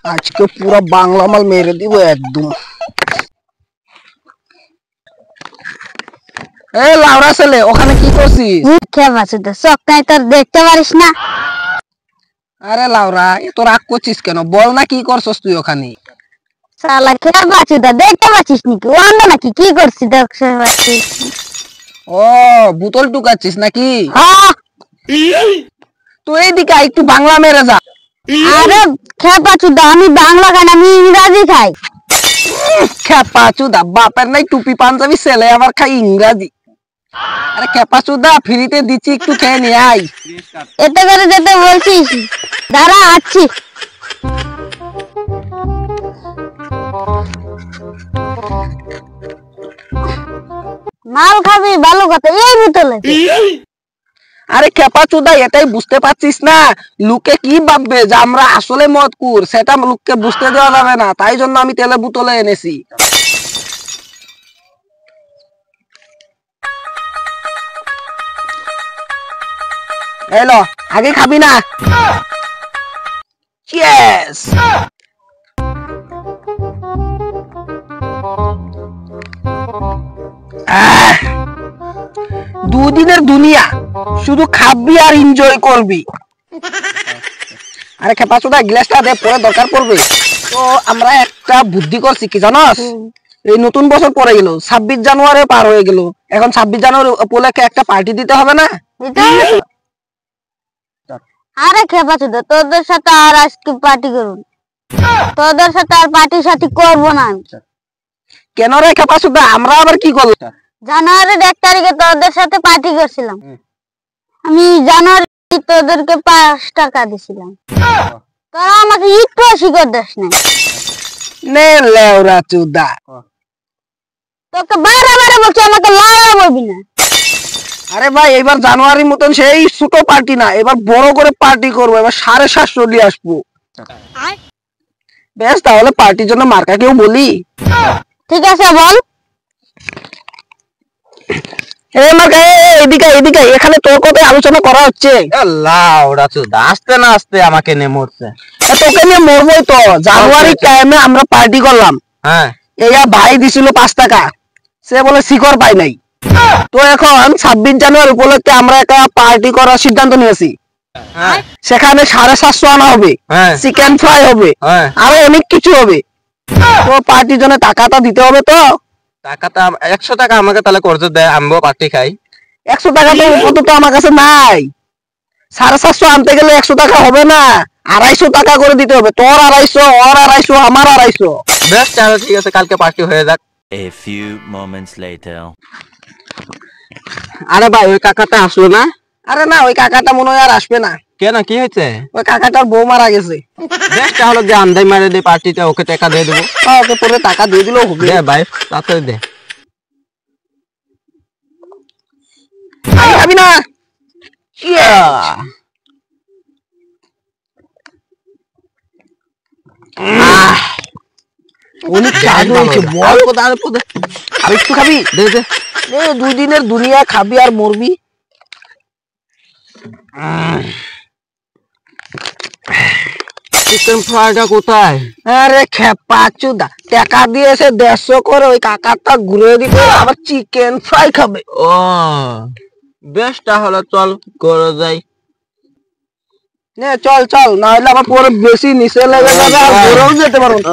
আজকে পুরো বাংলা মাল মেরে দিব একদম। এই লাউড়া ছেলে, ওখানে কি করছিস? চোখ নাই তোর, দেখতে পারিস না? আরে লাউড়া, এত রাগ করছিস কেন? বল না কি করছস তুই ওখানে? শালা খেয়ে বাঁচুদা, দেখতে পাচ্ছিস নাকি অন্ধ নাকি? কি করছিস দেখতে পাচ্ছিস? ও বোতল টুকাচ্ছিস নাকি? হ্যাঁ। তো এইদিকে আয়, একটু বাংলা মেরে যা। আরে খেপা চুদা, আমি বাংলা খাই না, আমি ইংরাজি খাই। খেপা চুদা, বাপের নাই টুপি পাঞ্জাবি, ছেলে আবার খাই ইংরাজি। আরে খেপা চুদা, ফ্রিতে দিচ্ছি, একটু খেয়ে নিয়ে আয়। এতে করে যেতে বলছিস? দাঁড়া আসছি। মাল খাবি ভালো কথা, এই বোতলে। আরে খেপা চুদা, এটাই বুঝতে পারছিস না? লোকে কি ভাববে যে আমরা আসলে মদকুর, সেটা লোককে বুঝতে দেওয়া যাবে না, তাই জন্য আমি তেলে বোতলে এনেছি। এলো, আগে খাবি না? চিয়ার্স। দুদিনের দুনিয়া, শুধু খাবি আর এনজয় করবি। আরে খেপা চোদা, গ্লাসটা দে, পরে দরকার পড়বে। তো আমরা একটা বুদ্ধি করছি, কি জানোস? এই নতুন বছর পরে গেল, 26 জানুয়ারি পার হয়ে গেল, এখন 26 জানুয়ারি উপলক্ষে একটা পার্টি দিতে হবে না? আরে খেপা চুদা, তোদের সাথে আর আজকে পার্টি করব? তোদের সাথে আর পার্টি সাথী করবো না আমি। কেন রে খেপা চোদা, আমরা আবার কি করলাম? জানুয়ারির 1 তারিখে তোদের সাথে পার্টি করছিলাম, আমি জানুয়ারি তোদেরকে 5 টাকা দিছিলাম, তোরা আমাকে একটু শিখর দেশ নাই। নে লেওরা চোদা, তোকে বারে বারে বলছি আমাকে লাউড়া বলবি না। আরে ভাই, এবার জানুয়ারির মতন সেই ছোট পার্টি না, এবার বড় করে পার্টি করবো, এবার 750 নিয়ে আসবো। বেশ, তাহলে পার্টির জন্য মার্কা কেউ বলি? ঠিক আছে বল। এদিকে এদিকে, এখানে তোর কথা আলোচনা করা হচ্ছে। লাউড়া চোদা, আস্তে না আস্তে আমাকে নিয়ে মরছে। তোকে নিয়ে মরবই তো। জানুয়ারি টাইমে আমরা পার্টি করলাম, হ্যাঁ, এইয়া ভাই দিছিল 5 টাকা, সে বলে শিখর পাই নাই। তো এখন 26 জানুয়ারি উপলক্ষে আমরা একটা পার্টি করার সিদ্ধান্ত নিয়েছি। সেখানে 750 আনা হবে, চিকেন ফ্রাই হবে, আরো অনেক কিছু হবে। তো পার্টির জন্য টাকাটা দিতে হবে তো। টাকাটা 100 টাকা আমাকে তাহলে করতে দেয়, আমিও পার্টি খাই। 100 টাকা তো আমার কাছে নাই। 750 আনতে গেলে 100 টাকা হবে না, 250 টাকা করে দিতে হবে। তোর 250, ওর 250, আমার 250। বেশ, তাহলে ঠিক আছে, কালকে পার্টি হয়ে যাক। A few moments later. আরে ভাই, ওই কাকাটা আসলো না? আরে না, ওই কাকাটা মনে হয় আর আসবে না। কেন, কি হয়েছে? ওই কাকাটার বউ মারা গেছে। বেশ, তাহলে যে আন্দাই মারে দে পার্টিটা, ওকে টাকা দিয়ে দেবো। ওকে পরে টাকা দিয়ে দিলেও হবে। দে ভাই, তাড়াতাড়ি দে। খাবি না? অনেক স্বাদ হয়েছে, বল। আর একটু খাবি? দে দে। 2 দিনের দুনিয়া, খাবি আর মরবি। চিকেন ফ্রাইটা কোথায়? আরে খেপা চুদা, টাকা দিয়েছে 150 করে, ওই কাকাটা ঘুরে দিতে আবার চিকেন ফ্রাই খাবে। ও বেশ, তাহলে চল করে যাই। চল চল, না হলে আবার পরে বেশি নিচে লেগে যাবে, আর ঘুরেও যেতে পারবো না।